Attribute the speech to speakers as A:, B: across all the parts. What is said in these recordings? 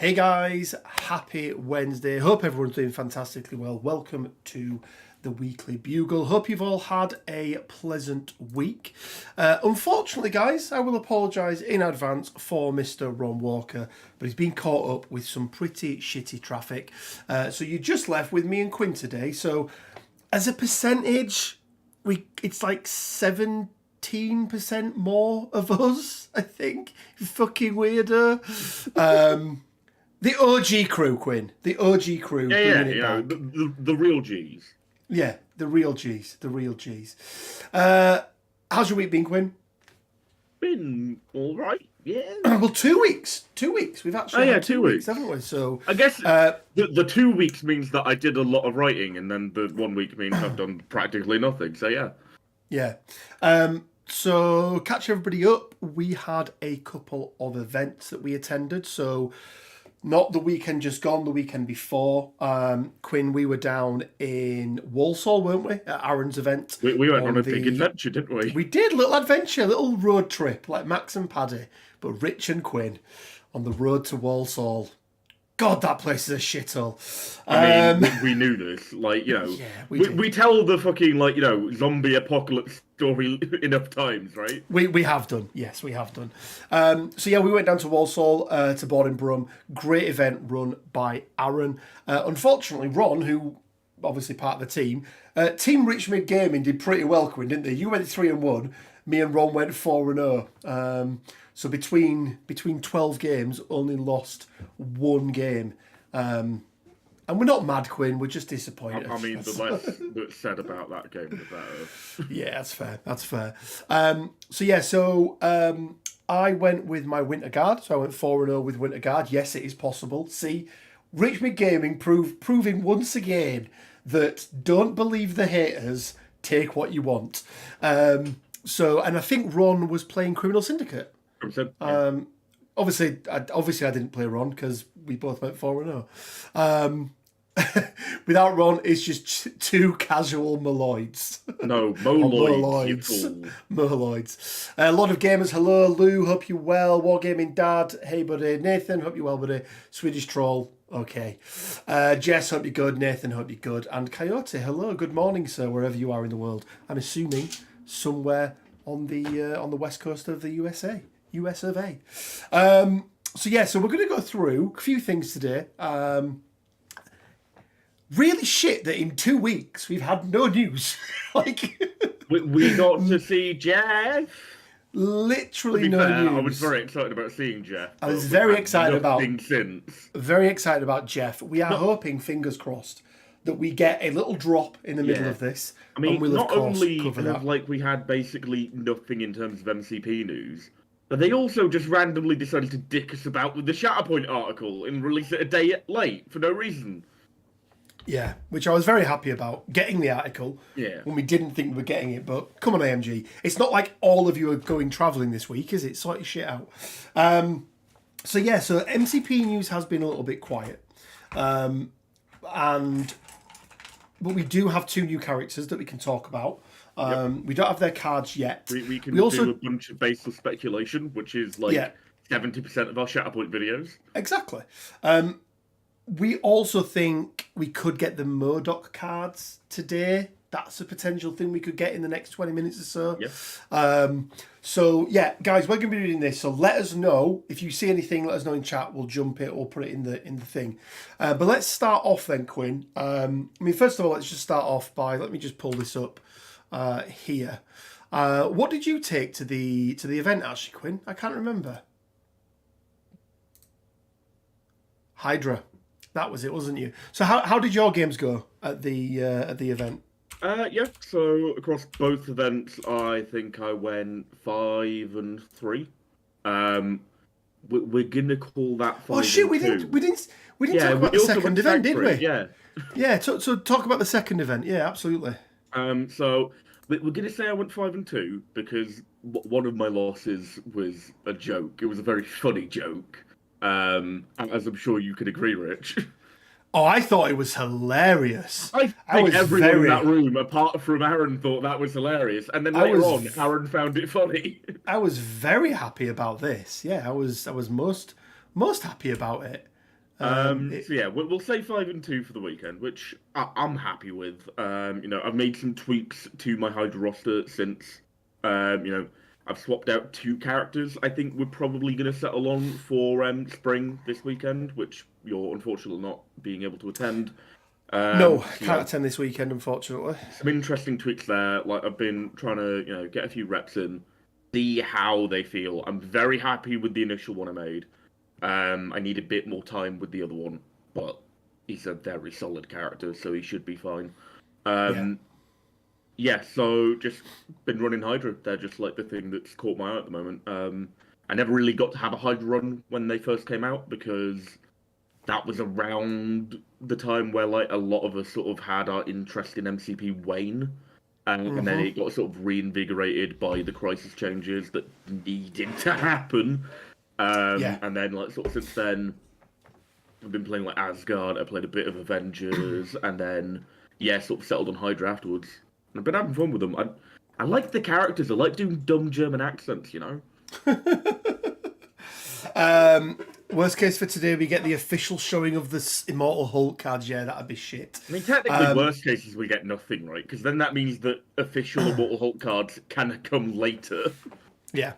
A: Hey guys, happy Wednesday. Hope everyone's doing fantastically well. Welcome to the weekly Bugle. Hope you've all had a pleasant week. Unfortunately, guys, I will apologise in advance for Mr. Ron Walker, but he's been caught up with some pretty shitty traffic. So you're just left with me and Quinn today. So as a percentage, it's like 17% more of us, I think. Fucking weirdo. The OG crew, Quinn. The OG crew.
B: Yeah. The real G's.
A: Yeah, the real G's. The real G's. How's your week been, Quinn?
B: Been all right. Yeah.
A: Well, 2 weeks. 2 weeks. We've actually had
B: 2 weeks,
A: haven't we? So
B: I guess the 2 weeks means that I did a lot of writing, and then the 1 week means I've done practically nothing. So yeah.
A: Yeah. So catch everybody up. We had a couple of events that we attended. So not the weekend just gone, the weekend before. Quinn, we were down in Walsall, weren't we? At Aaron's event.
B: We went on a big adventure, didn't we?
A: We did, little adventure, little road trip, like Max and Paddy, but Rich and Quinn on the road to Walsall. God, that place is a shithole.
B: I mean, we knew this. Like,
A: Yeah,
B: we tell the fucking, zombie apocalypse story enough times, right?
A: We have done. Yes, we have done. So, yeah, we went down to Walsall, to Borden-Brum. Great event run by Aaron. Unfortunately, Ron, who obviously part of the team, Team Richmond Gaming did pretty well, Quinn, didn't they? You went 3-1. Me and Ron went 4-0. So between 12 games, only lost one game. And we're not mad, Quinn. We're just disappointed.
B: I mean, the less that's said about that game, the better.
A: Yeah, that's fair. That's fair. I went with my Winter Guard. So I went 4-0 with Winter Guard. Yes, it is possible. See, Richmond Gaming proving once again that don't believe the haters, take what you want. And I think Ron was playing Criminal Syndicate. Obviously I didn't play Ron because we both went 4-0. Without Ron, it's just two casual Moloids.
B: No, Moloids.
A: Moloids. A lot of gamers. Hello, Lou. Hope you're well. Wargaming Dad. Hey, buddy. Nathan. Hope you're well, buddy. Swedish Troll. Okay. Jess. Hope you're good. Nathan. Hope you're good. And Coyote. Hello. Good morning, sir. Wherever you are in the world. I'm assuming somewhere on the west coast of the USA. US of A. So we're going to go through a few things today. Really shit that in 2 weeks we've had no news.
B: we got to see Jeff.
A: Literally no news.
B: I was very excited about seeing Jeff.
A: I was very excited about Jeff. We are hoping, fingers crossed, that we get a little drop in the middle of this.
B: I mean,
A: we'll
B: not only we had basically nothing in terms of MCP news, but they also just randomly decided to dick us about with the Shatterpoint article and release it a day late for no reason.
A: Yeah, which I was very happy about, getting the article when we didn't think we were getting it. But come on, AMG. It's not like all of you are going travelling this week, is it? Sort your shit out. So MCP news has been a little bit quiet. But we do have 2 new characters that we can talk about. We don't have their cards yet.
B: We can do a bunch of baseless speculation, which is 70% of our Shatterpoint videos.
A: Exactly. We also think we could get the MODOK cards today. That's a potential thing we could get in the next 20 minutes or so.
B: Yep.
A: Guys, we're going to be doing this. So let us know. If you see anything, let us know in chat. We'll jump it or put it in the thing. But let's start off then, Quinn. First of all, let's just start off by, let me just pull this up here. What did you take to the event, actually, Quinn? I can't remember. Hydra. That was it, wasn't you? So how did your games go at the event?
B: So across both events, I think I went 5-3. We're gonna call that 5.
A: Oh shit, we didn't talk about the second event, did we?
B: Yeah.
A: Yeah. So talk about the second event. Yeah, absolutely.
B: So we're gonna say I went 5-2 because one of my losses was a joke. It was a very funny joke. As I'm sure you could agree, Rich.
A: Oh, I thought it was hilarious.
B: I think everyone in that room, apart from Aaron, thought that was hilarious. And then later on, Aaron found it funny.
A: I was very happy about this. Yeah, I was most happy about it.
B: So yeah, we'll say 5-2 for the weekend, which I'm happy with. I've made some tweaks to my Hydra roster since. I've swapped out 2 characters. I think we're probably going to settle on for spring this weekend, which you're unfortunately not being able to attend.
A: No, I can't attend this weekend, unfortunately.
B: Some interesting tweaks there. Like I've been trying to, get a few reps in, see how they feel. I'm very happy with the initial one I made. I need a bit more time with the other one, but he's a very solid character, so he should be fine. So just been running Hydra. They're just like the thing that's caught my eye at the moment. I never really got to have a Hydra run when they first came out because that was around the time where like a lot of us sort of had our interest in MCP wane. And then it got sort of reinvigorated by the crisis changes that needed to happen. And then like sort of since then, I've been playing like Asgard. I played a bit of Avengers, and then sort of settled on Hydra afterwards. And I've been having fun with them. I like the characters. I like doing dumb German accents.
A: Worst case for today, we get the official showing of this Immortal Hulk cards. Yeah, that'd be shit.
B: I mean, technically, worst case is we get nothing, right? Because then that means that official Immortal Hulk cards can come later.
A: Yeah.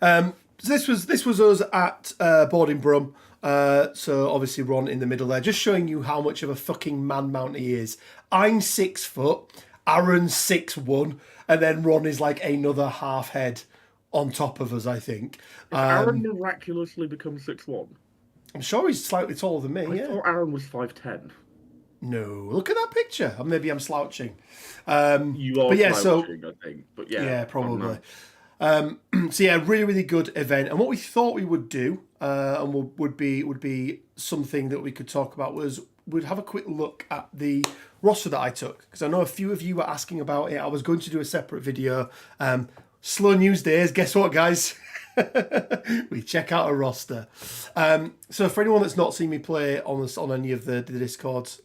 A: So this was us at Boarding Brum. So obviously Ron in the middle there, just showing you how much of a fucking man mount he is. I'm 6 foot, Aaron's 6'1", and then Ron is like another half head on top of us, I think.
B: Aaron miraculously becomes 6'1".
A: I'm sure he's slightly taller than me.
B: I thought Aaron was 5'10".
A: No, look at that picture. Or maybe I'm slouching.
B: You are slouching, I think. But
A: yeah, probably. Really, really good event. And what we thought we would do, and would be something that we could talk about, was we'd have a quick look at the roster that I took, because I know a few of you were asking about it. I was going to do a separate video. Slow news days. Guess what, guys? We check out a roster. So for anyone that's not seen me play on any of the Discords,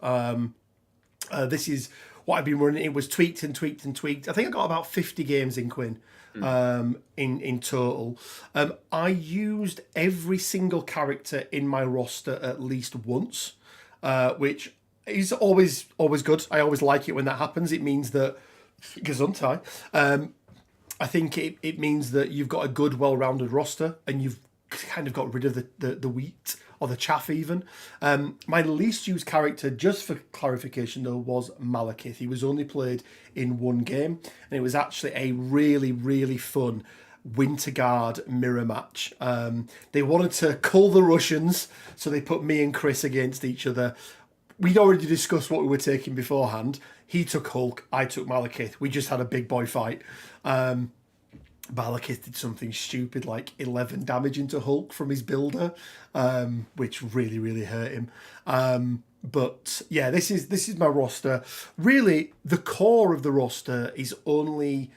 A: this is what I've been running. It was tweaked and tweaked and tweaked. I think I got about 50 games in, Quinn. In total. I used every single character in my roster at least once, which is always good. I always like it when that happens. It means that Gesundheit. I think it means that you've got a good, well-rounded roster, and you've kind of got rid of the wheat or the chaff even. My least used character, just for clarification though, was Malekith. He was only played in one game, and it was actually a really, really fun Winter Guard mirror match. They wanted to cull the Russians, so they put me and Chris against each other. We'd already discussed what we were taking beforehand. He took Hulk, I took Malekith. We just had a big boy fight. Malekith did something stupid like 11 damage into Hulk from his builder, which really, really hurt him. But yeah, this is my roster. Really, the core of the roster is only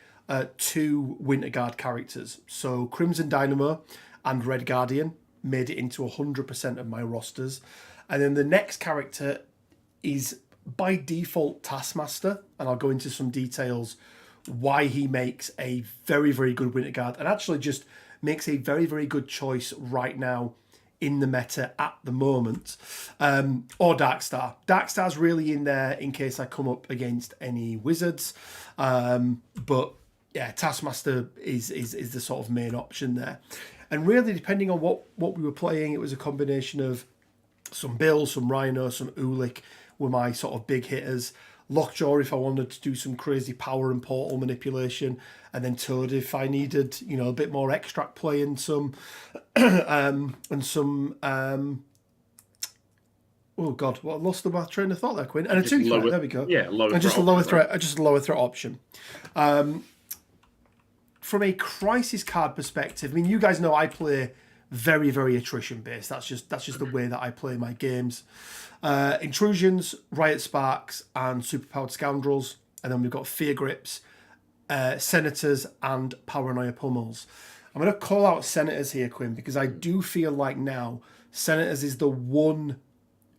A: 2 Winter Guard characters. So Crimson Dynamo and Red Guardian made it into 100% of my rosters. And then the next character is by default Taskmaster, and I'll go into some details why he makes a very, very good Winter Guard, and actually just makes a very, very good choice right now in the meta at the moment. Or Darkstar. Darkstar's really in there in case I come up against any wizards. But yeah, Taskmaster is the sort of main option there. And really, depending on what we were playing, it was a combination of some Bill, some Rhino, some Ulik were my sort of big hitters. Lockjaw if I wanted to do some crazy power and portal manipulation, and then Toad if I needed, a bit more extract play and some oh god, what, I lost my train of thought there, Quinn. And a 2-threat, there we go.
B: Yeah, lower
A: and just a lower threat, just a lower threat option. From a crisis card perspective, I mean, you guys know I play very, very attrition based. That's just the way that I play my games. Intrusions, Riot Sparks, and Superpowered Scoundrels, and then we've got Fear Grips, Senators, and Paranoia Pummels. I'm going to call out Senators here, Quinn, because I do feel like now Senators is the one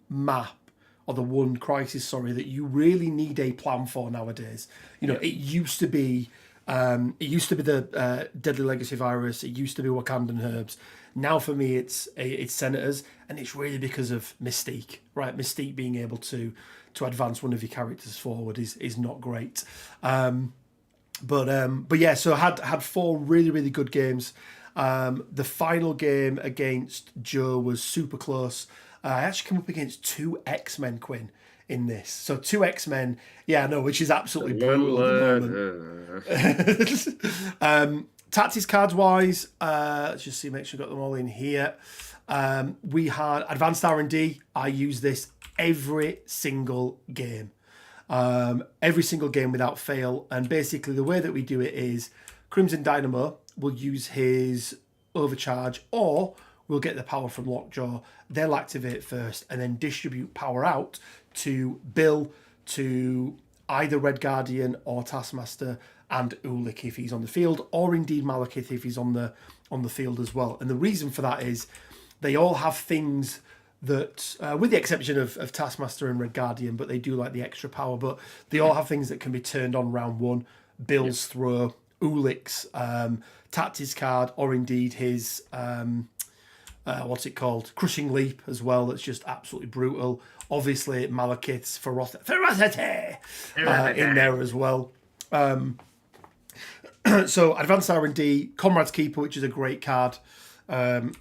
A: map, or the one crisis, that you really need a plan for nowadays. It used to be It used to be the Deadly Legacy Virus. It used to be Wakandan Herbs. Now for me, it's Senators, and it's really because of Mystique, right? Mystique being able to advance one of your characters forward is not great. But yeah, so I had 4 really, really good games. The final game against Joe was super close. I actually came up against 2 X-Men, Quinn, in this. So 2 X-Men, yeah, I know, which is absolutely brutal at the moment. Tactics cards wise, let's just see, make sure I got them all in here. We had Advanced R&D. I use this every single game. Every single game without fail. And basically the way that we do it is Crimson Dynamo will use his overcharge, or we'll get the power from Lockjaw. They'll activate first and then distribute power out to Bill, to either Red Guardian or Taskmaster, and Ulik if he's on the field, or indeed Malekith if he's on the field as well. And the reason for that is they all have things that, with the exception of Taskmaster and Red Guardian, but they do like the extra power, but they all have things that can be turned on round 1. Bill's throw, Ulik's tactics card, or indeed his what's it called, Crushing Leap as well. That's just absolutely brutal. Obviously Malekith's ferocity in there as well. So Advanced R&D, Comrade's Keeper, which is a great card. Move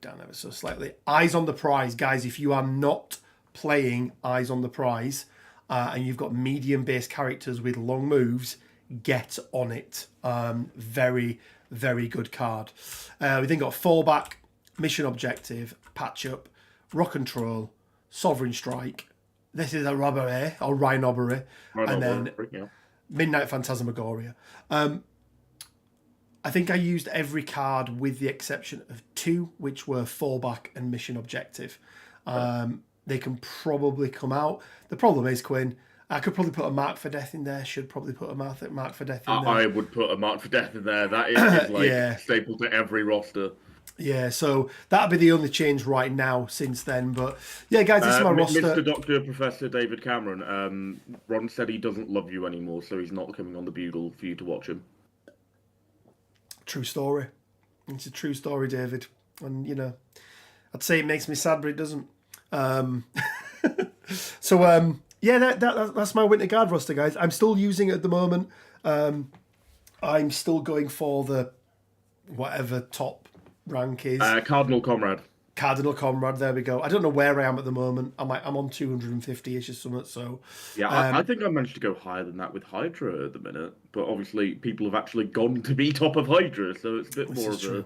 A: down ever so slightly. Eyes on the Prize, guys. If you are not playing Eyes on the Prize and you've got medium-based characters with long moves, get on it. Very, very good card. We then got Fallback, Mission Objective, Patch Up, Rock Control, Sovereign Strike. This is a robbery, or Rhinobbery, and then Midnight Phantasmagoria. I think I used every card with the exception of 2, which were Fallback and Mission Objective. They can probably come out. The problem is, Quinn, I could probably put a Mark for Death in there. Should probably put a Mark for Death in there.
B: I would put a Mark for Death in there. That is like staple to every roster.
A: Yeah, so that'd be the only change right now since then. But yeah, guys, this is my roster.
B: Mr. Doctor Professor David Cameron. Ron said he doesn't love you anymore, so he's not coming on the Bugle for you to watch him.
A: True story. It's a true story, David. And, you know, I'd say it makes me sad, but it doesn't. So, yeah, that's my Winter Guard roster, guys. I'm still using it at the moment. I'm still going for the whatever top rank is.
B: Cardinal Comrade.
A: Cardinal Comrade, there we go. I don't know where I am at the moment. I'm on 250-ish or something, so...
B: Yeah, I think I managed to go higher than that with Hydra at the minute, but obviously people have actually gone to be top of Hydra, so it's a bit more of a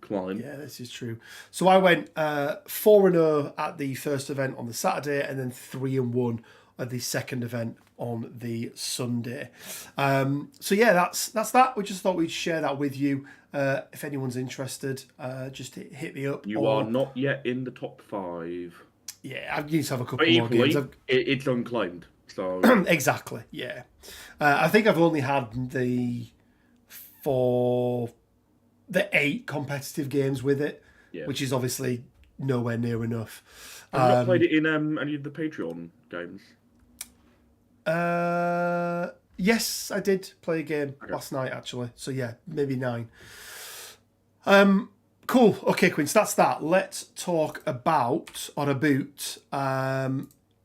B: climb.
A: Yeah, this is true. So I went 4-0 at the first event on the Saturday, and then 3-1 at the second event on the Sunday. So yeah, that's that. We just thought we'd share that with you. If anyone's interested, just hit me up.
B: You are not yet in the top 5.
A: Yeah, I need to have a couple more games.
B: It's unclaimed, so
A: exactly. Yeah, I think I've only had the 8 competitive games with it, which is obviously nowhere near enough.
B: Have you not played it in any of the Patreon games?
A: Yes, I did play a game last night, actually. So yeah, maybe 9. Cool. Okay, Quinn, so that's that. Let's talk about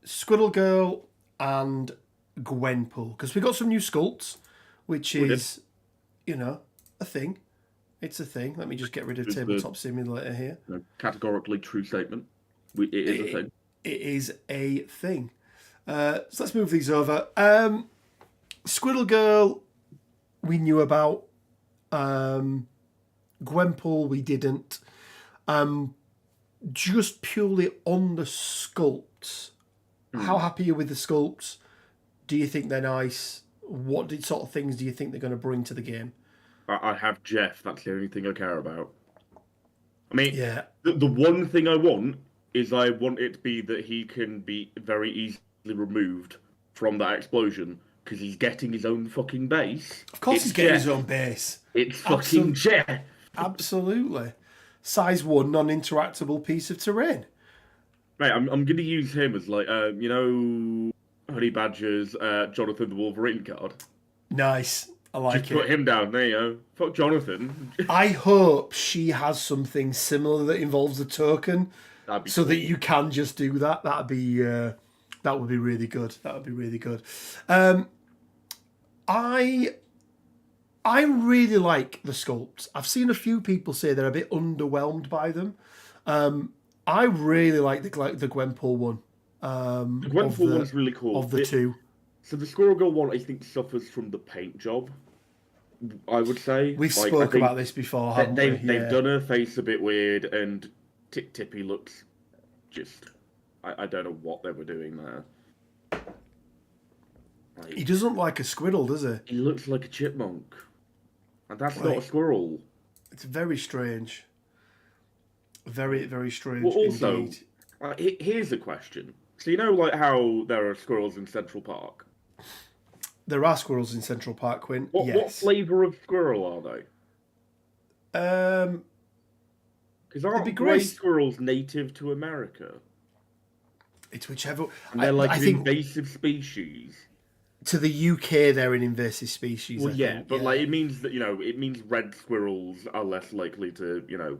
A: Squirrel Girl and Gwenpool, because we got some new sculpts, which is, you know, a thing. It's a thing. Let me just get rid of Tabletop Simulator here.
B: Categorically true statement. It is a thing.
A: It is a thing. So let's move these over. Squirrel Girl, we knew about. Gwenpool, we didn't. Just purely on the sculpts. How happy are you with the sculpts? Do you think they're nice? What sort of things do you think they're going to bring to the game?
B: I have Jeff. That's the only thing I care about. I mean,
A: yeah.
B: The one thing I want is I want it to be that he can be very easily removed from that explosion because he's getting his own fucking base.
A: Of course he's getting his own base.
B: It's fucking Jeff.
A: Absolutely. Size 1 non-interactable piece of terrain.
B: Mate, I'm going to use him as like, you know, Honey Badger's Jonathan the Wolverine card.
A: Nice. I like
B: Just put
A: it.
B: him down. There you go. Fuck Jonathan.
A: I hope she has something similar that involves a token,
B: That'd be
A: so that
B: cool.
A: you can just do that. That would be really good. That would be really good. I really like the sculpts. I've seen a few people say they're a bit underwhelmed by them. I really like the Gwenpool one.
B: The Gwenpool one's really cool.
A: Of the two.
B: So the Squirrel Girl one, I think, suffers from the paint job. I would say
A: We've
B: like,
A: spoke about this before, haven't we?
B: They've done her face a bit weird, and Tippy looks just. I don't know what they were doing there. Like,
A: He doesn't like a squirrel, does he?
B: he looks like a chipmunk, and that's not a squirrel.
A: It's very strange. Very, very strange
B: Well, also,
A: indeed.
B: here's a question. So you know, like how there are squirrels in Central Park.
A: There are squirrels in Central Park, Quinn.
B: What flavour of squirrel are they? Because aren't grey squirrels native to America?
A: It's whichever.
B: And they're like
A: I
B: an
A: think
B: invasive species.
A: to the UK, they're an invasive species.
B: Well,
A: I think.
B: but like it means that it means red squirrels are less likely to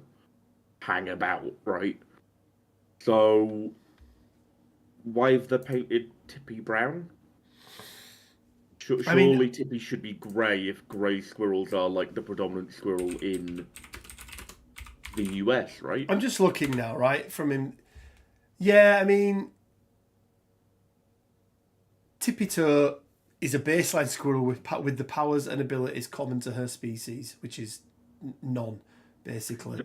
B: hang about, right? So why have they painted Tippy brown? Surely Tippy should be grey if grey squirrels are like the predominant squirrel in the US, right?
A: I'm just looking now, right, from him. Yeah, I mean, Tippy Toe is a baseline squirrel with the powers and abilities common to her species, which is none, basically.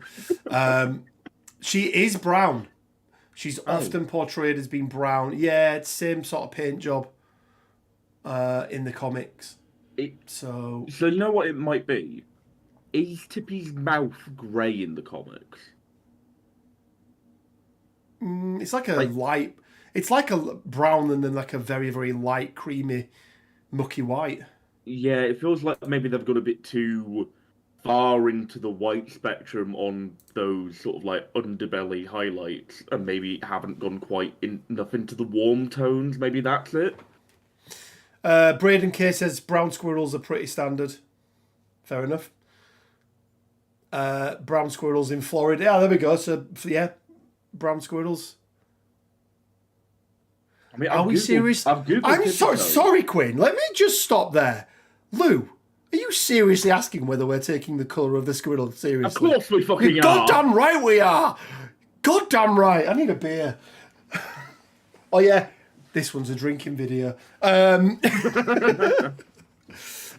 A: She is brown. She's often portrayed as being brown. Yeah, it's same sort of paint job in the comics. So
B: you know what it might be? Is Tippy's mouth grey in the comics?
A: It's like a light. It's like a brown and then like a very, very light, creamy, mucky white.
B: Yeah, it feels like maybe they've gone a bit too far into the white spectrum on those sort of like underbelly highlights, and maybe haven't gone quite enough into the warm tones. Maybe that's it.
A: Braden K says brown squirrels are pretty standard. Fair enough. Brown squirrels in Florida. Yeah, there we go. So yeah, brown squirrels.
B: I mean,
A: are we serious? I'm sorry, Quinn. Let me just stop there. Lou, are you seriously asking whether we're taking the colour of the squirrel seriously?
B: Of course we fucking are.
A: Goddamn right we are. Goddamn right. I need a beer. Oh yeah, this one's a drinking video.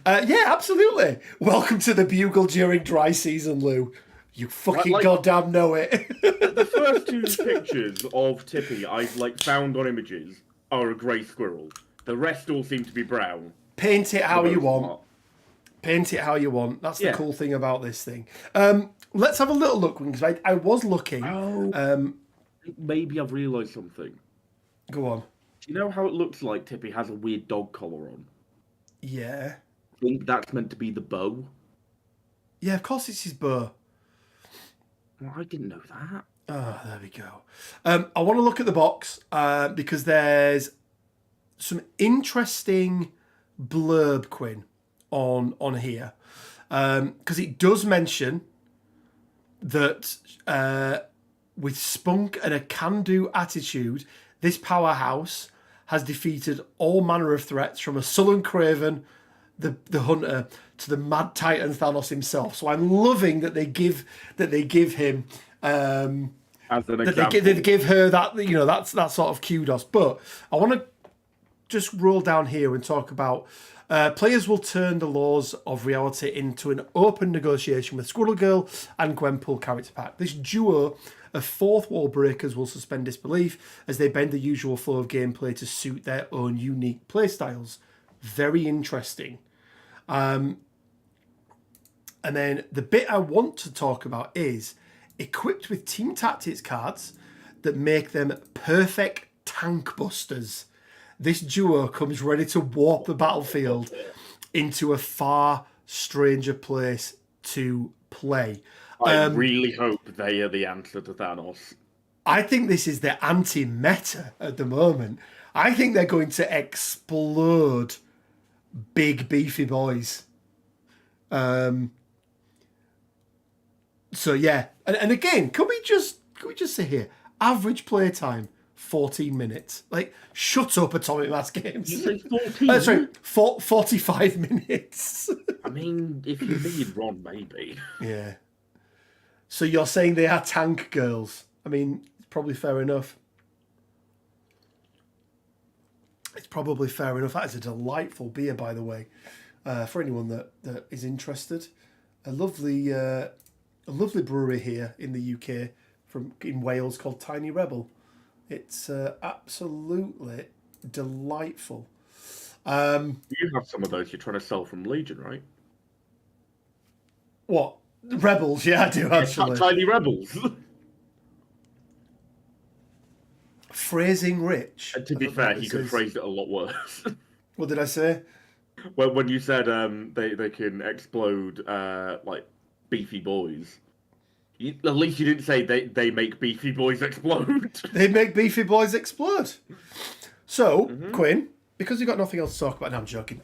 A: Yeah, absolutely. Welcome to the Bugle during dry season, Lou. You fucking goddamn know it.
B: The first two pictures of Tippy I've found on images are a grey squirrel. The rest all seem to be brown.
A: Paint it how you want. Paint it how you want. That's the cool thing about this thing. Let's have a little look, because I was looking.
B: Maybe I've realised something.
A: Go on.
B: Do you know how it looks like Tippy has a weird dog collar on?
A: Yeah.
B: I think that's meant to be the bow.
A: Yeah, of course it's his bow.
B: Well, I didn't know that.
A: Oh, there we go. I want to look at the box because there's some interesting blurb, Quinn, on here. Because it does mention that with spunk and a can-do attitude, this powerhouse has defeated all manner of threats, from a sullen craven, the hunter, to the mad titan Thanos himself. So I'm loving that they give him
B: as an example.
A: They give her that, that's that sort of kudos. But I want to just roll down here and talk about players will turn the laws of reality into an open negotiation with Squirrel Girl and Gwenpool character pack. This duo of fourth wall breakers will suspend disbelief as they bend the usual flow of gameplay to suit their own unique playstyles. Very interesting. And then the bit I want to talk about is equipped with team tactics cards that make them perfect tank busters. This duo comes ready to warp the battlefield into a far stranger place to play.
B: I really hope they are the answer to Thanos.
A: I think this is the anti-meta at the moment. I think they're going to explode big, beefy boys. So yeah, and again, can we just say here, average playtime 14 minutes. Like, shut up, Atomic Mass Games.
B: You say 14?
A: Sorry, 45 minutes.
B: I mean, if you're being Ron, maybe.
A: Yeah. So you're saying they are tank girls? I mean, it's probably fair enough. It's probably fair enough. That is a delightful beer, by the way, for anyone that is interested. A lovely brewery here in the UK, in Wales, called Tiny Rebel. It's absolutely delightful.
B: You have some of those you're trying to sell from Legion, right?
A: What? Rebels? Yeah, I do actually.
B: Tiny Rebels.
A: Phrasing rich.
B: And to be fair, he could phrase it a lot worse.
A: What did I say?
B: When you said they can explode like beefy boys, at least you didn't say they make beefy boys explode.
A: They make beefy boys explode. So, Quinn, because we've got nothing else to talk about, no, I'm joking.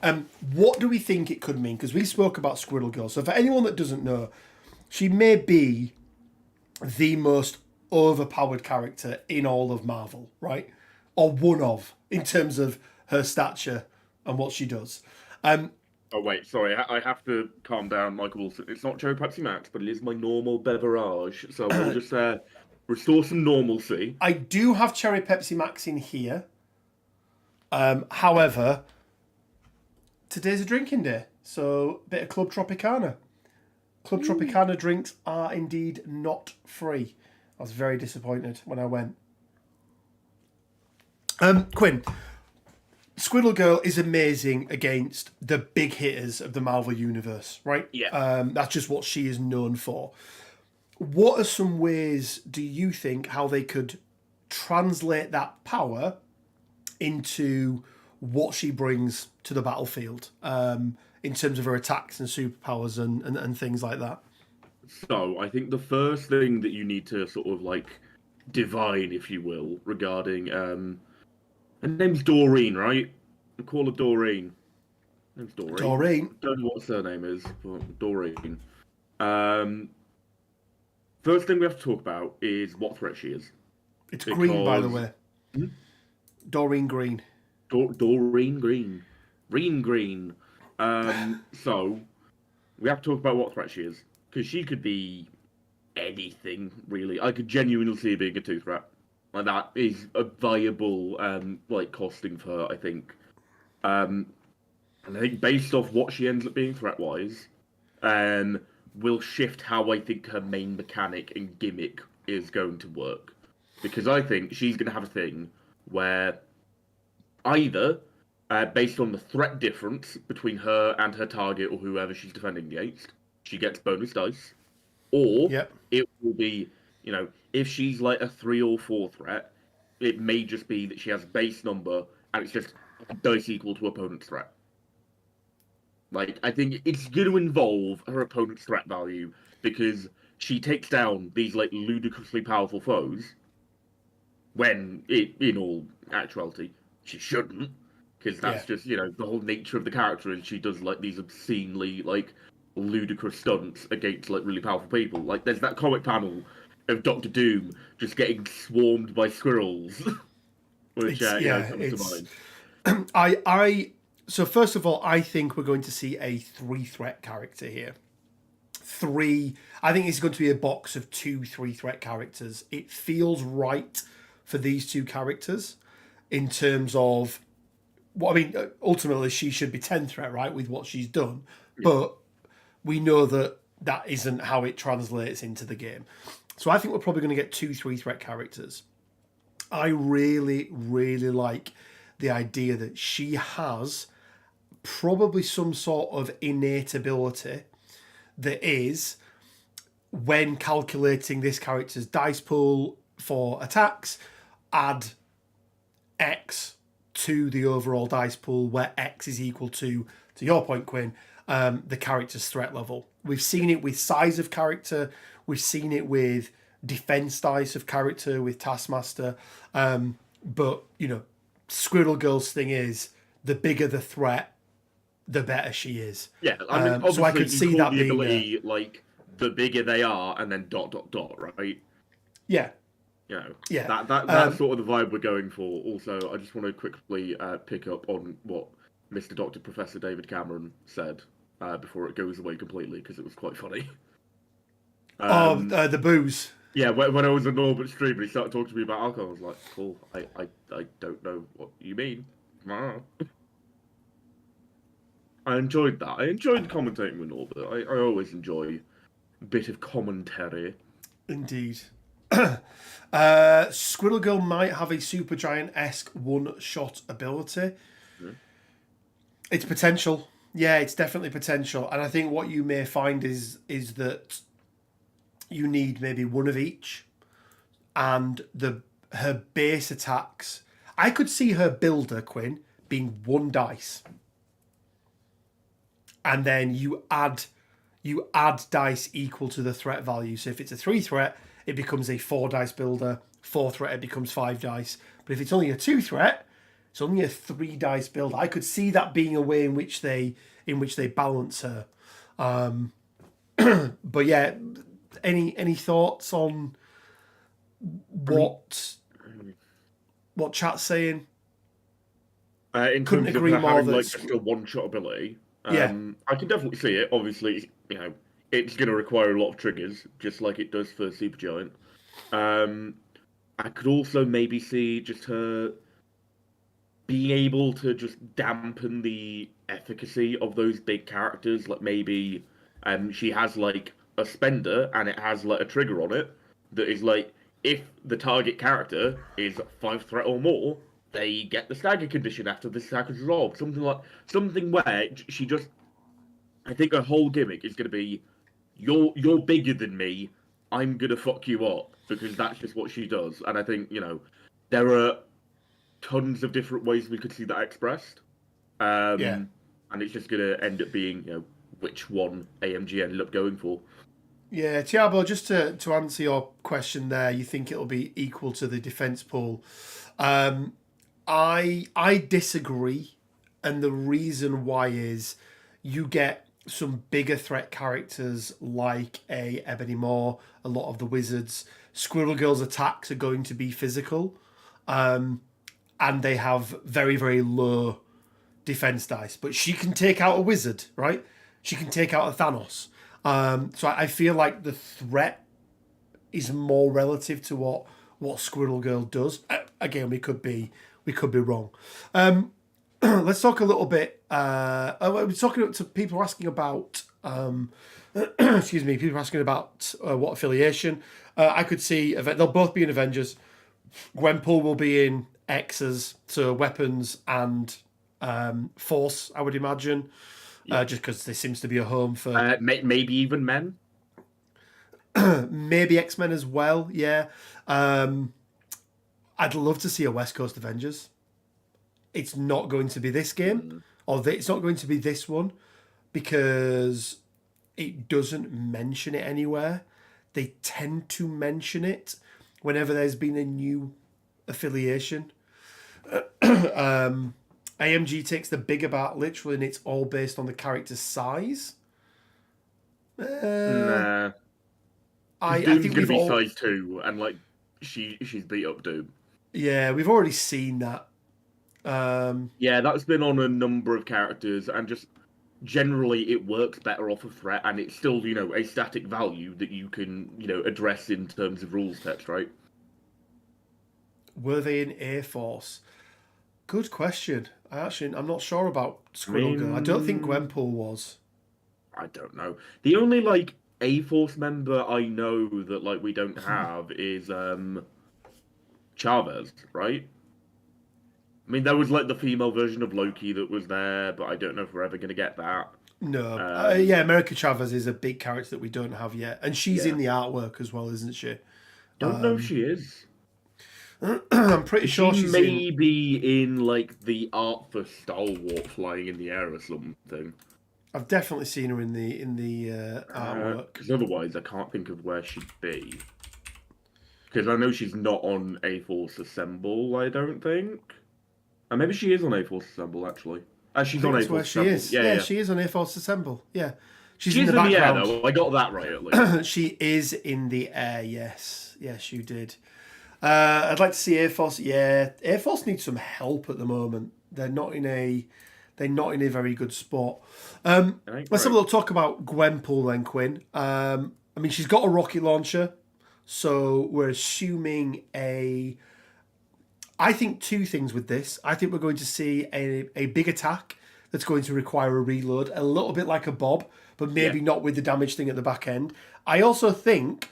A: What do we think it could mean? Because we spoke about Squirrel Girl. So for anyone that doesn't know, she may be the most overpowered character in all of Marvel, right? Or one of, in terms of her stature and what she does.
B: Oh wait, sorry, I have to calm down, Michael Wilson. It's not Cherry Pepsi Max, but it is my normal beverage. So we'll just restore some normalcy.
A: I do have Cherry Pepsi Max in here. However, today's a drinking day, so a bit of Club Tropicana. Club Tropicana drinks are indeed not free. I was very disappointed when I went. Quinn, Squirrel Girl is amazing against the big hitters of the Marvel Universe, right?
B: Yeah.
A: That's just what she is known for. What are some ways, do you think, how they could translate that power into what she brings to the battlefield in terms of her attacks and superpowers and things like that?
B: So I think the first thing that you need to sort of like divine, if you will, regarding her name's Doreen, right? I call her Doreen. Her name's Doreen.
A: Doreen.
B: Don't know what her surname is, but Doreen. First thing we have to talk about is what threat she is.
A: It's green, by the way. Doreen Green.
B: Doreen Green. Green. So we have to talk about what threat she is. Because she could be anything, really. I could genuinely see her being a 2 threat. Like, that is a viable, like, costing for her, I think. And I think based off what she ends up being threat-wise, will shift how I think her main mechanic and gimmick is going to work. Because I think she's going to have a thing where either, based on the threat difference between her and her target or whoever she's defending against, she gets bonus dice, or it will be, if she's like a 3 or 4 threat, it may just be that she has a base number and it's just dice equal to opponent's threat. Like, I think it's going to involve her opponent's threat value because she takes down these like ludicrously powerful foes when in all actuality she shouldn't, because that's just the whole nature of the character is she does like these obscenely like ludicrous stunts against like really powerful people. Like there's that comic panel of Doctor Doom just getting swarmed by squirrels, which comes to mind.
A: So first of all, I think we're going to see a 3 threat character here. I think it's going to be a box of 2 3 threat characters. It feels right for these 2 characters in terms of ultimately she should be 10 threat, right, with what she's done, but we know that isn't how it translates into the game. So I think we're probably going to get 2 3 threat characters. I really, really like the idea that she has probably some sort of innate ability that is, when calculating this character's dice pool for attacks, add X to the overall dice pool, where X is equal to your point, Quinn, the character's threat level. We've seen it with size of character. We've seen it with defense dice of character with Taskmaster. But, Squirrel Girl's thing is, the bigger the threat, the better she is.
B: Yeah, I mean,
A: So I
B: obviously
A: could
B: you
A: see
B: call
A: that
B: the
A: being
B: ability like the bigger they are, and then ... right?
A: yeah,
B: You know,
A: yeah.
B: that's sort of the vibe we're going for. Also, I just want to quickly pick up on what Mr. Doctor Professor David Cameron said before it goes away completely, because it was quite funny.
A: The booze.
B: Yeah, when I was on Norbert stream and he started talking to me about alcohol, I was like, cool, I don't know what you mean. I enjoyed that. I enjoyed commentating with Norbert. I always enjoy a bit of commentary.
A: Indeed. Squirrel Girl might have a Supergiant-esque one-shot ability.
B: Hmm.
A: It's potential. Yeah, it's definitely potential. And I think what you may find is that you need maybe one of each. And her base attacks. I could see her builder, Quinn, being 1 dice. And then you add dice equal to the threat value. So if it's a 3 threat, it becomes a 4 dice builder. 4 threat, it becomes 5 dice. But if it's only a 2 threat, it's only a 3 dice builder. I could see that being a way in which they balance her. But yeah, any thoughts on what chat's saying?
B: In
A: Couldn't
B: terms of
A: agree
B: her
A: more
B: having
A: that
B: like just a one-shot ability,
A: Yeah.
B: I can definitely see it. Obviously, it's going to require a lot of triggers, just like it does for Supergiant. I could also maybe see just her being able to just dampen the efficacy of those big characters. Like maybe she has like a spender and it has like a trigger on it that is like, if the target character is 5 threat or more, they get the stagger condition after the attack is resolved. Something where she just, I think her whole gimmick is going to be, you're bigger than me, I'm gonna fuck you up, because that's just what she does. And I think there are tons of different ways we could see that expressed.
A: Yeah.
B: And it's just gonna end up being which one AMG ended up going for.
A: Yeah, Tiago, just to answer your question there, you think it'll be equal to the defence pool. I disagree, and the reason why is you get some bigger threat characters like a Ebony Maw, a lot of the wizards. Squirrel Girl's attacks are going to be physical, and they have very, very low defense dice. But she can take out a wizard, right? She can take out a Thanos. So I feel like the threat is more relative to what Squirrel Girl does. Again, we could be wrong. Let's talk a little bit. We're talking to people asking about. Excuse me. People asking about what affiliation. I could see. They'll both be in Avengers. Gwenpool will be in X's, so weapons and force. I would imagine. Just because there seems to be a home for
B: maybe even men.
A: maybe X-Men as well. Yeah. I'd love to see a West Coast Avengers. It's not going to be this game, it's not going to be this one, because it doesn't mention it anywhere. They tend to mention it whenever there's been a new affiliation. AMG takes the bigger bat literally, and it's all based on the character's size.
B: Nah.
A: I
B: Doom's
A: think
B: gonna
A: we've
B: be
A: all,
B: size 2, and like she's beat up Doom.
A: yeah, we've already seen that.
B: Yeah, that's been on a number of characters, and just generally it works better off a threat, and it's still a static value that you can address in terms of rules text, right?
A: Were they in Air Force? Good question. I'm not sure about Squirrel Girl. I don't think Gwenpool was.
B: I don't know. The only A-Force member I know that we don't have is Chavez, right? I mean, there was the female version of Loki that was there, but I don't know if we're ever going to get that.
A: No. Yeah, America Chavez is a big character that we don't have yet. And she's in the artwork as well, isn't she?
B: Don't know if she is.
A: I'm pretty sure
B: she
A: she's
B: may be in the art for Stalwart flying in the air or something.
A: I've definitely seen her in the artwork.
B: Because otherwise, I can't think of where she'd be. Because I know she's not on A-Force Assemble, I don't think. Maybe she is on A-Force Assemble, actually. She's
A: I
B: on
A: think that's
B: A4
A: where she
B: Temple.
A: is.
B: Yeah.
A: she is on A4 Temple. Yeah. She's in
B: She's
A: the
B: in the air,
A: background.
B: though. I got that right, at least.
A: She is in the air, yes. Yes, you did. I'd like to see Air Force. Yeah, Air Force needs some help at the moment. They're not in a very good spot. Let's have a little talk about Gwenpool then, Quinn. I mean, she's got a rocket launcher, so we're assuming I think two things with this. I think we're going to see a big attack that's going to require a reload, a little bit like a Bob, but maybe not with the damage thing at the back end. I also think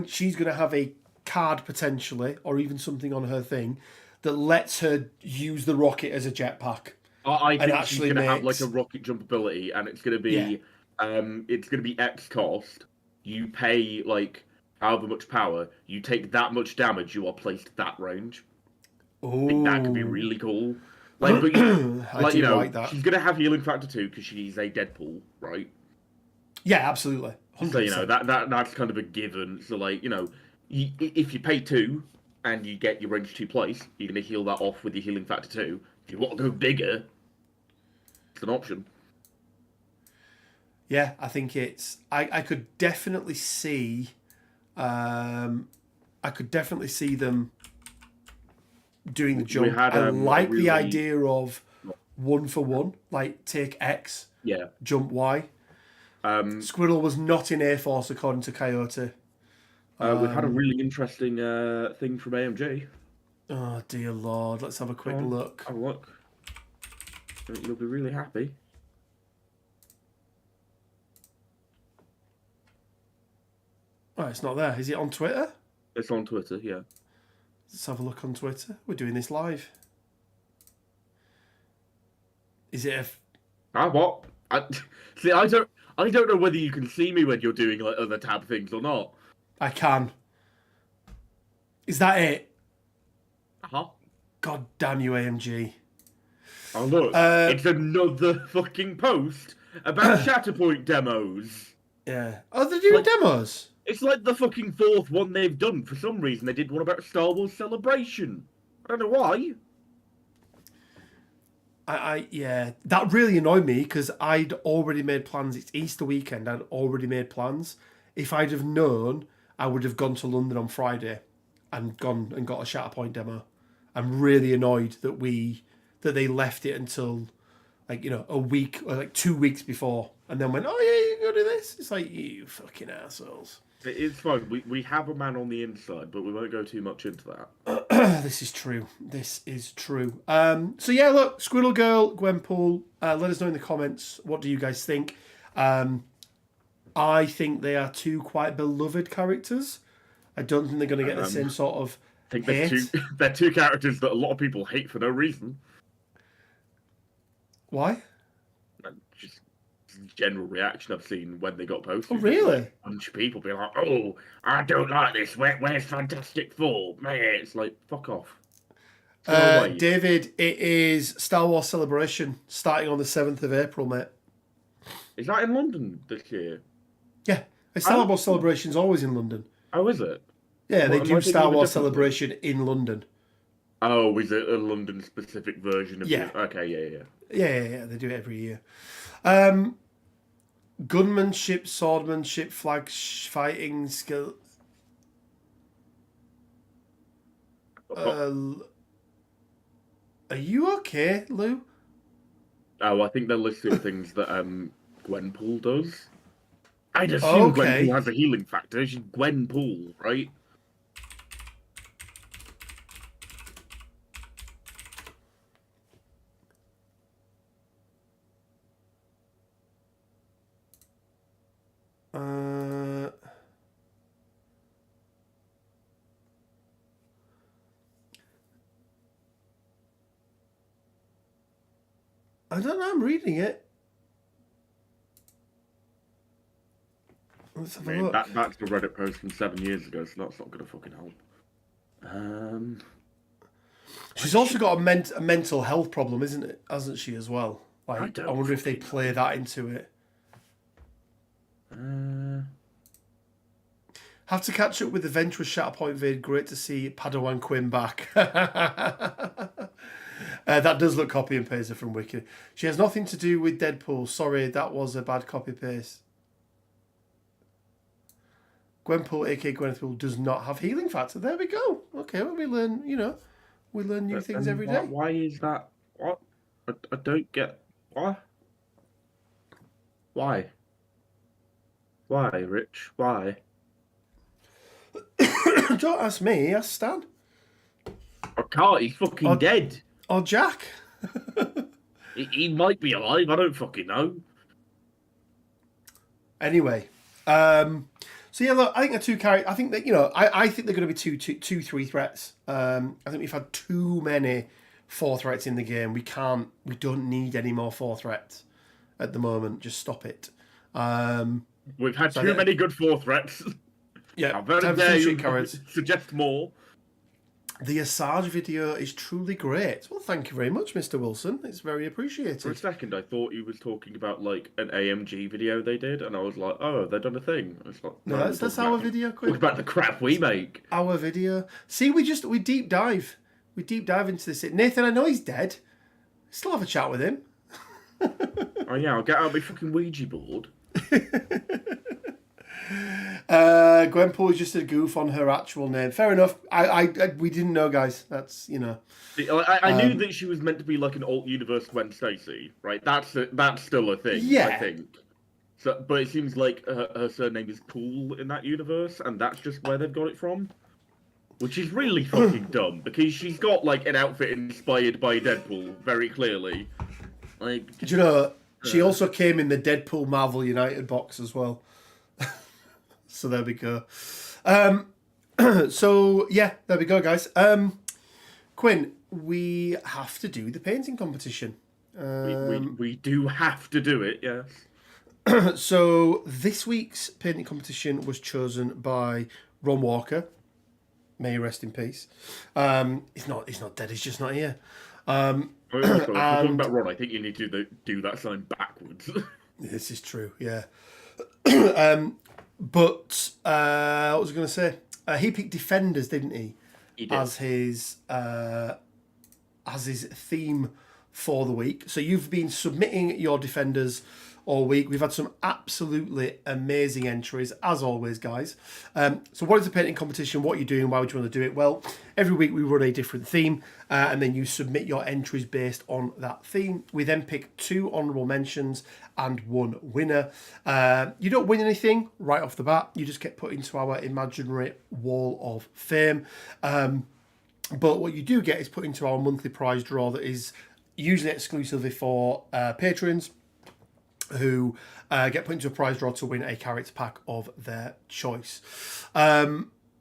A: she's going to have a card potentially, or even something on her thing that lets her use the rocket as a jetpack.
B: I think she's going to have like a rocket jump ability, and it's going to be X cost. You pay like however much power, you take that much damage, you are placed at that range.
A: Ooh.
B: I think that could be really cool. Like, but like that. She's going to have healing factor 2 because she's a Deadpool, right?
A: Yeah, absolutely. 100%.
B: So that's kind of a given. So like if you pay 2 and you get your range 2 place, you're going to heal that off with your healing factor 2. If you want to go bigger, it's an option.
A: Yeah, I think it's. I could definitely see. I could definitely see them doing the jump. I like the idea of 1 for 1, like take X, jump Y. Squirrel was not in Air Force according to Coyote.
B: We've had a really interesting thing from AMG.
A: Oh dear Lord! Let's have a quick look.
B: Have a look. You'll be really happy.
A: Oh, it's not there. Is it on Twitter?
B: It's on Twitter, yeah.
A: Let's have a look on Twitter. We're doing this live. Is it
B: what? I don't know whether you can see me when you're doing like other tab things or not.
A: I can. Is that it?
B: Uh-huh.
A: God damn you, AMG.
B: Oh look, it's another fucking post about Shatterpoint demos.
A: Yeah. Oh, they're doing demos?
B: It's like the fucking 4th one they've done. For some reason, they did one about Star Wars Celebration. I don't know why.
A: Yeah, that really annoyed me because I'd already made plans. It's Easter weekend. I'd already made plans. If I'd have known, I would have gone to London on Friday and gone and got a Shatterpoint demo. I'm really annoyed that they left it until a week or like 2 weeks before and then went, oh yeah, you can go do this. It's like, you fucking assholes.
B: It's fine. We have a man on the inside, but we won't go too much into that.
A: This is true. So yeah, look, Squirrel Girl, Gwenpool, let us know in the comments. What do you guys think? I think they are 2 quite beloved characters. I don't think they're going to get the same sort of hate.
B: They're 2 characters that a lot of people hate for no reason.
A: Why?
B: Just general reaction I've seen when they got posted.
A: Oh, really?
B: A bunch of people being like, oh, I don't like this. Where's Fantastic Four? Man, it's like, fuck off.
A: David, it is Star Wars Celebration starting on the 7th of April, mate.
B: Is that in London this year?
A: Yeah. Star Wars Celebration's always in London.
B: Oh, is it?
A: Yeah, they do Star Wars Celebration in London.
B: Oh, is it a London-specific version of it? Okay, yeah.
A: Yeah, they do it every year. Gunmanship, swordmanship, flag fighting skill. Are you okay, Lou?
B: Oh, I think they're listing things that Gwenpool does. I'd assume Gwenpool has a healing factor. She's Gwenpool, right?
A: I don't know, I'm reading it. Let's have a look.
B: That's a Reddit post from 7 years ago, so that's not going to fucking help.
A: She's also got a mental health problem, hasn't she, as well? Like, I wonder if they play that into it. Have to catch up with the Ventress Shatterpoint vid. Great to see Padawan Quinn back. That does look copy and pasted from Wiki. She has nothing to do with Deadpool. Sorry, that was a bad copy paste. Gwenpool, aka Gwenpool, does not have healing factor. There we go. Okay, well, we learn, we learn new things every day.
B: Why is that? What? I don't get. What? Why? Why, Rich? Why?
A: Don't ask me, ask Stan.
B: I can't, he's fucking dead.
A: Or Jack.
B: He might be alive, I don't fucking know.
A: Anyway, so yeah, look, I think the two characters. I think that I think they're going to be two, 3 threats. I think we've had too many 4 threats in the game. We don't need any more 4 threats at the moment. Just stop it.
B: We've had too many good 4 threats.
A: Yeah,
B: how very dare you suggest more.
A: The Asajj video is truly great. Well, thank you very much, Mr. Wilson. It's very appreciated.
B: For a second, I thought he was talking about like an AMG video they did, and I was like, "Oh, they've done a thing." It's like,
A: no, that's our video.
B: Talk about the crap we make.
A: Our video. See, we deep dive. We deep dive into this. Nathan, I know he's dead. Still have a chat with him.
B: Oh yeah, I'll get out my fucking Ouija board.
A: Gwenpool is just a goof on her actual name. Fair enough. We didn't know, guys. That's
B: I knew that she was meant to be like an alt universe Gwen Stacy, right? That's still a thing.
A: Yeah.
B: I think. So, but it seems like her surname is Pool in that universe, and that's just where they've got it from, which is really fucking dumb because she's got like an outfit inspired by Deadpool very clearly. Like,
A: do you know? She also came in the Deadpool Marvel United box as well. So there we go. So yeah, there we go, guys. Quinn, we have to do the painting competition.
B: We do have to do it, yes.
A: So this week's painting competition was chosen by Ron Walker. May he rest in peace. He's not dead. He's just not here.
B: If you're talking about Ron, I think you need to do that sign backwards.
A: This is true. Yeah. But what was I going to say? He picked Defenders, didn't he?
B: He did.
A: As his theme for the week. So you've been submitting your Defenders all week. We've had some absolutely amazing entries, as always, guys. So what is the painting competition? What are you doing? Why would you want to do it? Well, every week we run a different theme, and then you submit your entries based on that theme. We then pick 2 honourable mentions and 1 winner. You don't win anything right off the bat. You just get put into our imaginary wall of fame. But what you do get is put into our monthly prize draw that is usually exclusively for patrons, who get put into a prize draw to win a character pack of their choice.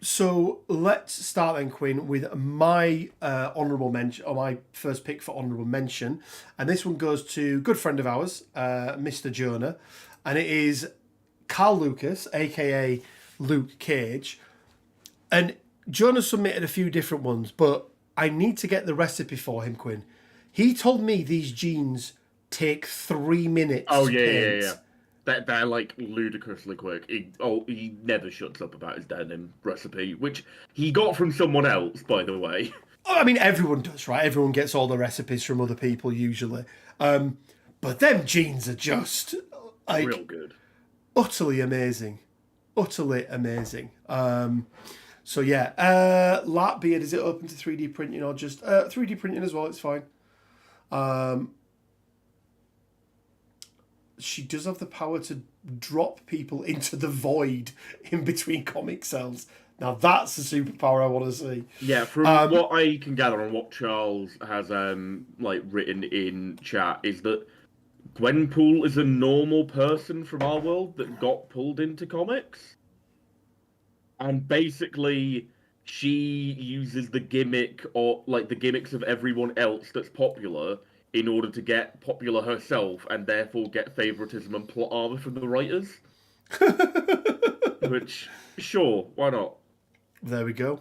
A: So let's start then, Quinn, with my honourable mention, or my first pick for honourable mention. And this one goes to a good friend of ours, Mr. Jonah. And it is Carl Lucas, aka Luke Cage. And Jonah submitted a few different ones, but I need to get the recipe for him, Quinn. He told me these jeans take 3 minutes.
B: Oh yeah. They're like ludicrously quick. He never shuts up about his denim recipe, which he got from someone else, by the way.
A: Oh, I mean, everyone does, right? Everyone gets all the recipes from other people usually. But them jeans are just like
B: real good,
A: utterly amazing, utterly amazing. So yeah, Latbeard, is it open to 3D printing or just 3D printing as well? It's fine. She does have the power to drop people into the void in between comic cells. Now that's a superpower I want to see.
B: Yeah, from what I can gather and what Charles has written in chat is that Gwenpool is a normal person from our world that got pulled into comics. And basically she uses the gimmick or like the gimmicks of everyone else that's popular in order to get popular herself and therefore get favoritism and plot armor from the writers. Which, sure, why not?
A: There we go.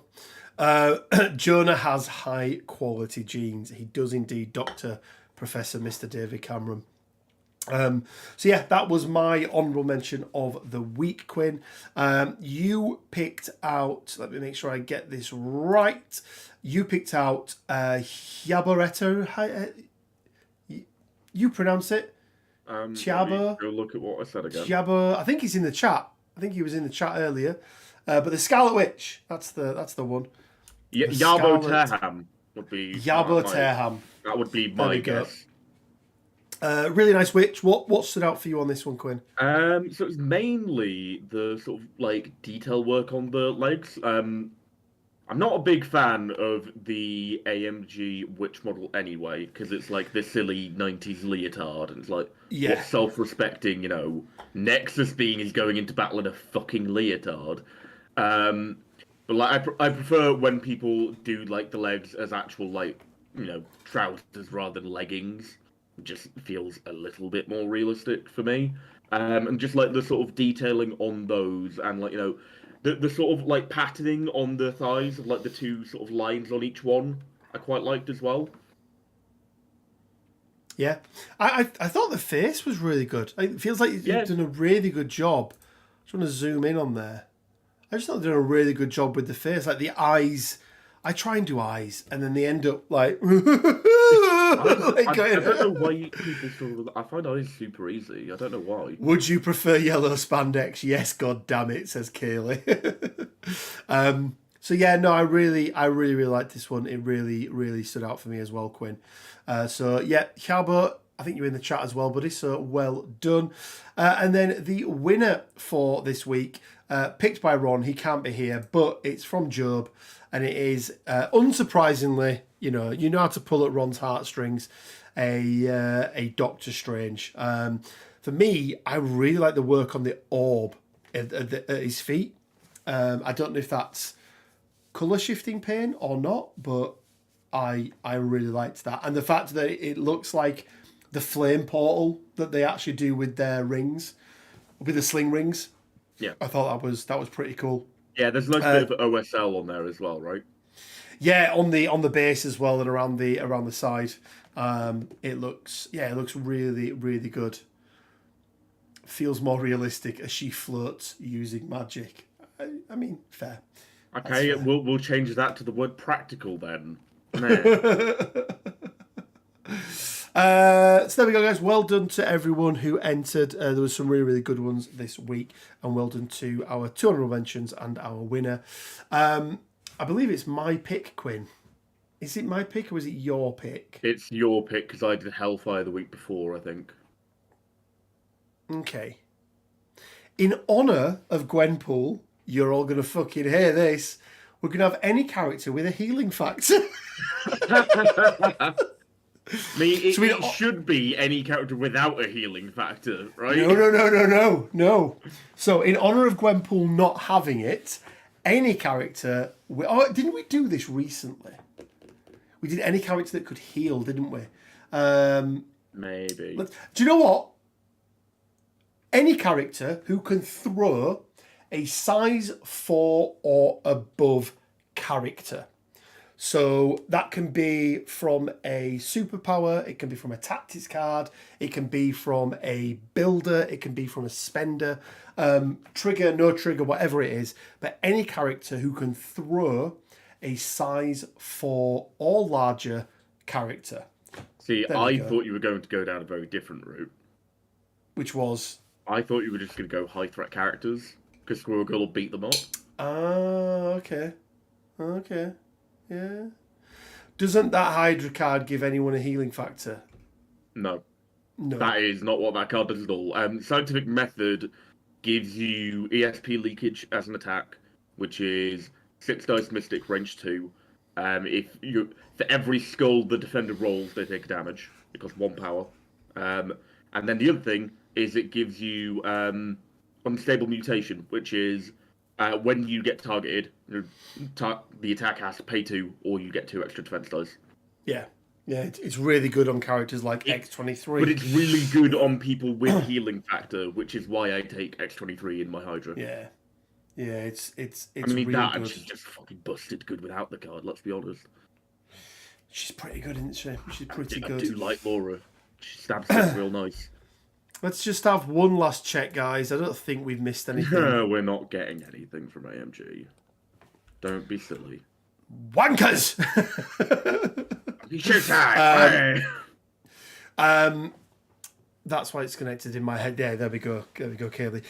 A: Jonah has high quality genes. He does indeed, Dr. Professor Mr. David Cameron. So yeah, that was my honourable mention of the week, Quinn. You picked out, let me make sure I get this right. You picked out Hyaboreto. You pronounce it?
B: Let me
A: Chiaba?
B: go look at what I said again.
A: Chiaba. I think he's in the chat. I think he was in the chat earlier. But the Scarlet Witch, that's the one.
B: Yabo Terham would be
A: Yabo Terham.
B: That would be my guess.
A: Really nice witch. What stood out for you on this one, Quinn?
B: So it's mainly the sort of like detail work on the legs. I'm not a big fan of the AMG witch model anyway, because it's like this silly 90s leotard, and it's like, what self-respecting, Nexus being is going into battle in a fucking leotard. But like, I prefer when people do like the legs as actual trousers rather than leggings. It just feels a little bit more realistic for me. And just like the sort of detailing on those, and like the sort of like patterning on the thighs of like the two sort of lines on each one, I quite liked as well.
A: Yeah, I thought the face was really good. It feels like you've done a really good job. I just want to zoom in on there. I just thought they've done a really good job with the face, like the eyes. I try and do eyes, and then they end up like.
B: I don't know why people struggle with. I find eyes super easy. I don't know why.
A: Would you prefer yellow spandex? Yes, god damn it, says Kaylee. So yeah, no, I really liked this one. It really stood out for me as well, Quinn. So yeah, Hjalbo, I think you're in the chat as well, buddy. So well done. And then the winner for this week, picked by Ron. He can't be here, but it's from Job, and it is unsurprisingly, you know how to pull at Ron's heartstrings, a Doctor Strange. For me, I really like the work on the orb at his feet. I don't know if that's colour shifting paint or not, but I really liked that, and the fact that it looks like the flame portal that they actually do with their rings, with the sling rings.
B: Yeah,
A: I thought that was pretty cool.
B: Yeah, there's a nice bit of OSL on there as well, right?
A: Yeah, on the base as well, and around the side. It looks really good. Feels more realistic as she floats using magic. I mean, fair.
B: Okay, fair. We'll change that to the word practical then.
A: So there we go, guys. Well done to everyone who entered. There was some really good ones this week, and well done to our 2 honourable mentions and our winner. I believe it's my pick, Quinn. Is it my pick or is it your pick?
B: It's your pick because I did Hellfire the week before, I think.
A: Okay. In honour of Gwenpool, you're all going to fucking hear this. We're going to have any character with a healing factor.
B: It should be any character without a healing factor, right?
A: No. So, in honour of Gwenpool not having it, any character... didn't we do this recently? We did any character that could heal, didn't we?
B: Maybe.
A: Do you know what? Any character who can throw a size 4 or above character. So that can be from a superpower, it can be from a tactics card, it can be from a builder, it can be from a spender, trigger, no trigger, whatever it is. But any character who can throw a size 4 or larger character.
B: See, I thought you were going to go down a very different route.
A: Which was?
B: I thought you were just going to go high threat characters, because Squirrel will beat them up.
A: Ah, okay. Yeah. Doesn't that Hydra card give anyone a healing factor?
B: No. That is not what that card does at all. Scientific Method gives you ESP leakage as an attack, which is 6 dice Mystic, range 2. For every skull the defender rolls, they take damage. It costs 1 power. And then the other thing is it gives you Unstable Mutation, which is when you get targeted, the attack has to pay 2, or you get 2 extra defense dice.
A: Yeah, it's really good on characters like X-23.
B: But it's really good on people with healing factor, which is why I take X-23 in my Hydra.
A: Yeah, it's
B: I mean,
A: really
B: that
A: good.
B: And she's just fucking busted good without the card, let's be honest.
A: She's pretty good, isn't she? She's pretty good.
B: I do like Laura. She stabs things real nice.
A: Let's just have one last check, guys. I don't think we've missed anything.
B: We're not getting anything from AMG. Don't be silly.
A: Wankers!
B: Showtime!
A: That's why it's connected in my head. There we go. There we go, Kaylee.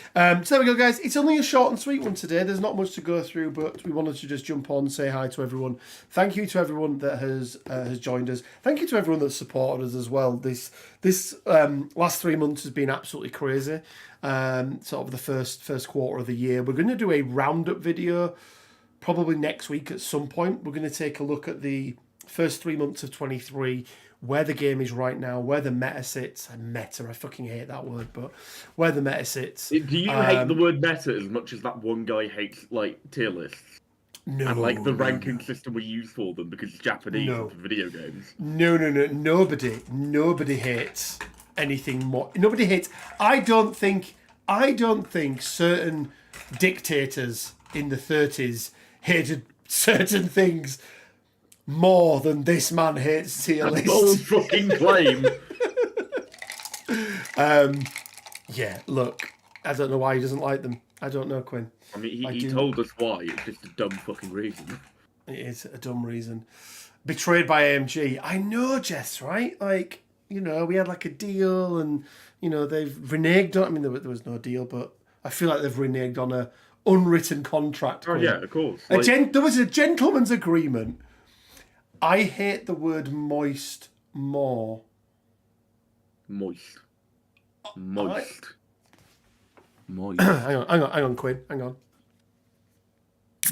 A: So there we go, guys. It's only a short and sweet one today. There's not much to go through, but we wanted to just jump on, say hi to everyone. Thank you to everyone that has joined us. Thank you to everyone that's supported us as well. This last 3 months has been absolutely crazy. Sort of the first quarter of the year. We're going to do a roundup video probably next week at some point. We're going to take a look at the first 3 months of 23, where the game is right now, where the meta sits. I fucking hate that word, but where the meta sits.
B: Do you hate the word meta as much as that one guy hates, like, tier lists?
A: No.
B: And, like, the ranking system we use for them because it's Japanese for video games?
A: No. Nobody hates anything more. Nobody hates... I don't think certain dictators in the 30s hated certain things more than this man hates tier lists.
B: Bold fucking claim.
A: Yeah, look, I don't know why he doesn't like them. I don't know, Quinn.
B: I mean, he told us why. It's just a dumb fucking reason.
A: It is a dumb reason. Betrayed by AMG. I know, Jess, right? Like, you know, we had like a deal and, you know, they've reneged on... I mean, there was no deal, but I feel like they've reneged on a unwritten contract.
B: Oh, yeah, of course.
A: There was a gentleman's agreement. I hate the word moist more.
B: Moist.
A: Hang on, Quinn. Hang on.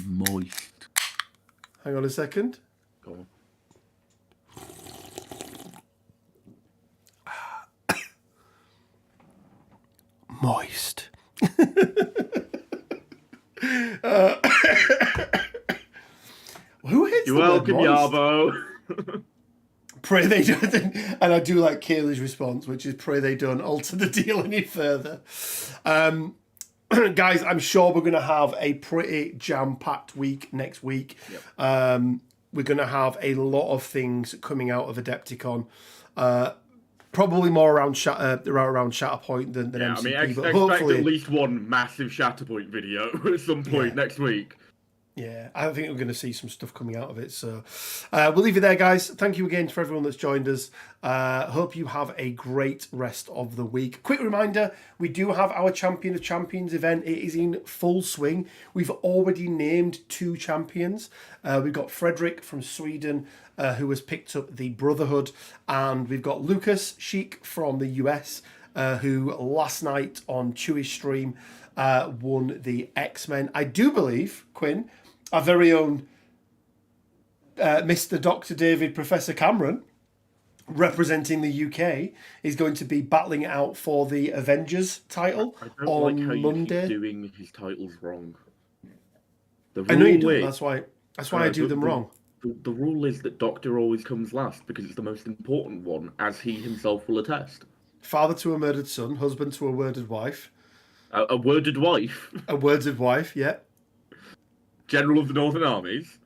B: Moist.
A: Hang on a second.
B: Go on.
A: Moist. Who hates
B: You're
A: the
B: welcome,
A: word moist?
B: Yarbo.
A: Pray they don't. And I do like Kaylee's response, which is pray they don't alter the deal any further. Guys, I'm sure we're going to have a pretty jam-packed week next week. Yep. We're going to have a lot of things coming out of Adepticon. Probably more around Shatterpoint than MCP.
B: I mean,
A: but
B: expect
A: hopefully,
B: at least one massive Shatterpoint video at some point next week.
A: Yeah, I think we're going to see some stuff coming out of it. So we'll leave it there, guys. Thank you again for everyone that's joined us. Hope you have a great rest of the week. Quick reminder, we do have our Champion of Champions event. It is in full swing. We've already named 2 champions. We've got Frederick from Sweden, who has picked up the Brotherhood. And we've got Lucas Sheik from the US, who last night on Chewie's stream won the X-Men. I do believe, Quinn, our very own Mr. Dr. David Professor Cameron, representing the UK, is going to be battling it out for the Avengers title on Monday.
B: You keep doing his titles wrong.
A: I know you do. That's why I do them wrong.
B: The rule is that Doctor always comes last because it's the most important one, as he himself will attest.
A: Father to a murdered son, husband to a worded wife.
B: A worded wife.
A: A worded wife, yeah.
B: General of the Northern Armies.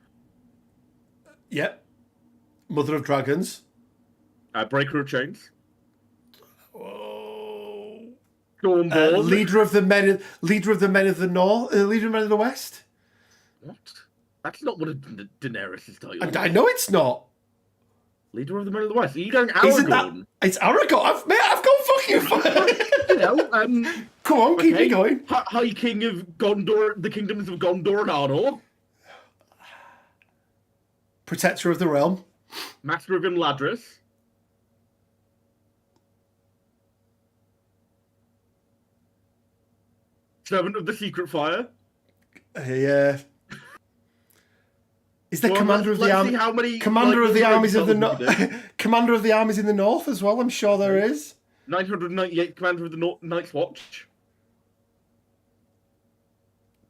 A: Yep. Mother of Dragons.
B: Breaker of Chains.
A: Oh.
B: Stormborn.
A: Leader of the men of the North. Leader of the men of the West.
B: What? That's not one of Daenerys' title.
A: I know it's not.
B: Leader of the men of the West. Are you going Aragorn?
A: Isn't that? It's Aragorn. I've gone fucking far.
B: You know,
A: Come on, keep it going.
B: High King of Gondor, the kingdoms of Gondor and Arnor.
A: Protector of the realm.
B: Master of Imladris. Servant of the Secret Fire.
A: Yeah. Is there commander of the army?
B: How many,
A: commander of the armies of the north. Commander of the armies in the north as well. I'm sure there is.
B: 998 Commander of the Night's Watch.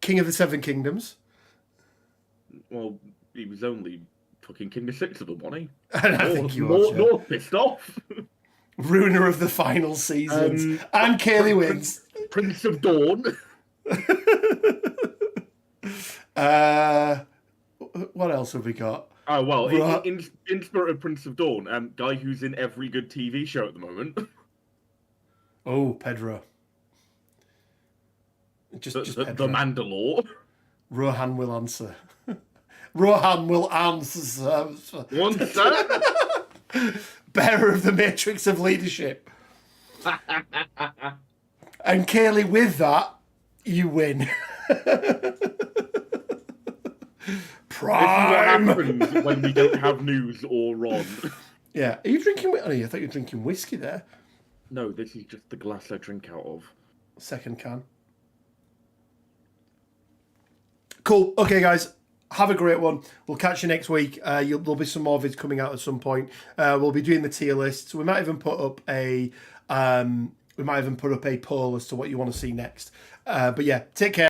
A: King of the Seven Kingdoms.
B: Well, he was only fucking king of 6 of them, wasn't he?
A: I think you are.
B: More pissed off.
A: Ruiner of the final seasons. And Kaylee wins.
B: Prince of Dawn.
A: What else have we got?
B: Oh, well, in spirit of Prince of Dawn, guy who's in every good TV show at the moment.
A: Oh, Pedro. Just
B: The
A: Pedro.
B: Mandalore.
A: Rohan will answer. Rohan will answer.
B: One sir.
A: Bearer of the Matrix of Leadership. And Kaylee, with that, you win. Prime.
B: This is what happens when we don't have news or Ron.
A: Yeah. Are you drinking? Oh, I thought you were drinking whiskey there.
B: No, this is just the glass I drink out of.
A: Second can. Cool. Okay, guys. Have a great one. We'll catch you next week. There'll be some more vids coming out at some point. We'll be doing the tier lists. We might even put up a poll as to what you want to see next. But yeah, take care.